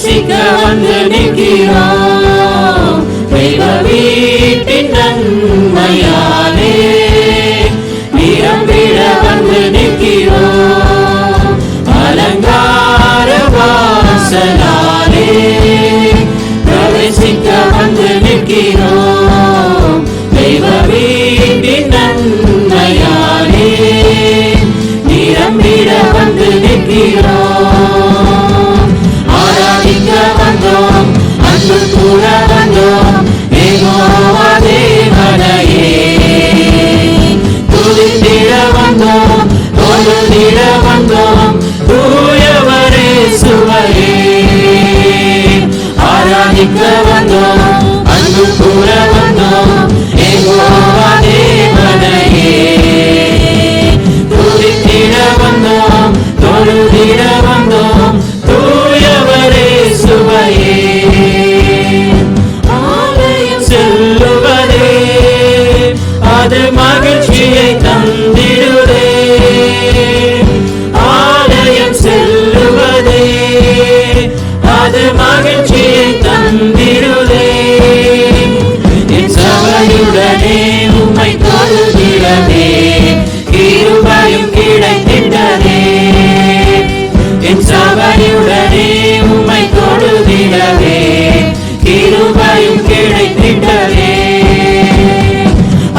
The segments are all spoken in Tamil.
பிரவேசிக்க வந்து நிற்கிறோம். தெய்வ வீட்டின் நன்மையாலே நிரம்பிட வந்து நிற்கிறோம். அலங்கார வாசலாலே பிரவேசிக்க வந்து நிற்கிறோம். தெய்வ வீட்டின் நன்மையாலே நிரம்பிட வந்து நிற்கிறோம். ஆராதிக்க வந்தோம், அன்பு கூற வந்தோம், யெகோவா தேவனையே துதித்திட வந்தோம், தொழுதிட வந்தோம், தூயவரே சுவையே. ஆராதிக்க வந்தோம், அன்பு கூற வந்தோம், யெகோவா தேவனையே துதித்திட வந்தோம், தொழுதிட வந்தோம், தூயவரே சுவையே. ஆலயம் செல்லுவதே அது மகிழ்ச்சியை தந்திடுதே. ஆலயம் செல்லுவதே அது மகிழ்ச்சியை தந்திடுதே. என் சபையுடனே உம்மை தொழுகிறதே கிருபையும் கிடைத்திட்டதே. என் சபையுடனே உம்மை தொழுகிறதே கிருபையும் கிடைத்திட்டதே.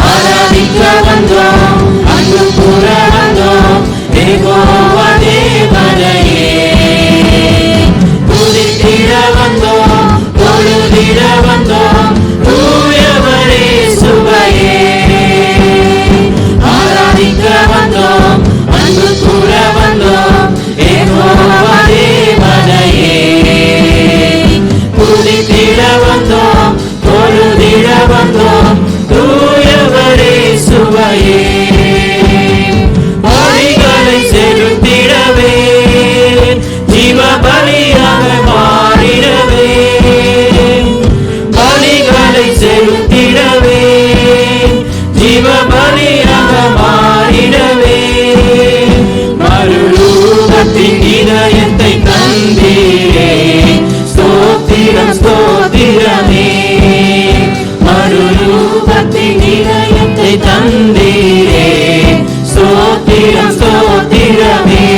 ஆராதிக்க வந்தோம், அன்பு கூற வந்தோம், யெகோவா தேவனையே துதித்திட வந்தோம், தொழுதிட வந்தோம், தூயவரே சுவையே. ஆராதிக்க வந்தோம், அன்பு கூற வந்தோம், யெகோவா தேவனையே துதித்திட வந்தோம், தொழுதிட வந்தோம், தூயவரே சுவையே. பலிகளை செலுத்திடவே ஜீவ பலியாக மாறிடவே. பலிகளை செலுத்திடவே ஜீவ பலியாக மாறிடவே. மறுரூபத்தின் இதயத்தை தந்தீரே, ஸ்தோத்திரம் ஸ்தோத்திரமே. மறுரூபத்தின் இதயத்தை தந்தீரே, ஸ்தோத்திரம் ஸ்தோத்திரமே.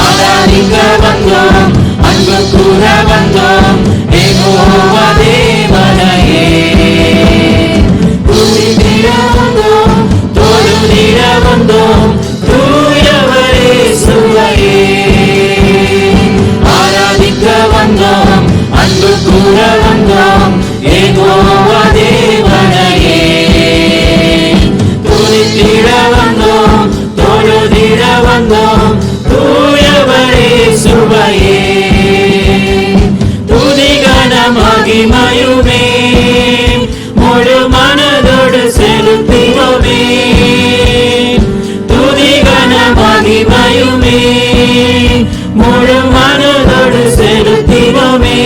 ஆராதிக்க வந்தோம், அன்பு கூற வந்தோம், யெகோவா தேவனையே துதித்திட வந்தோம், தொழுதிட வந்தோம், தூயவரே சுவையே. ஆராதிக்க வந்தோம், அன்பு கூற வந்தோம், யெகோவா தேவனையே துதித்திட வந்தோம், தொழுதிட வந்தோம், தூயவரே சுவையே. துதிகன மகிமையுமே முழு மனதோடு செலுத்தினோமே. துதிகன மகிமையுமே முழு மனதோடு செலுத்தினோமே.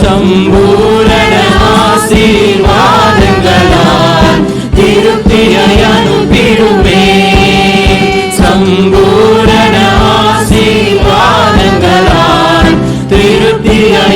சம்பூரண ஆசீர்வாதங்களால் திருப்தியை அனுப்பிடுமே. சம்பூரண ஆசீர்வாதங்களால் திருப்தியை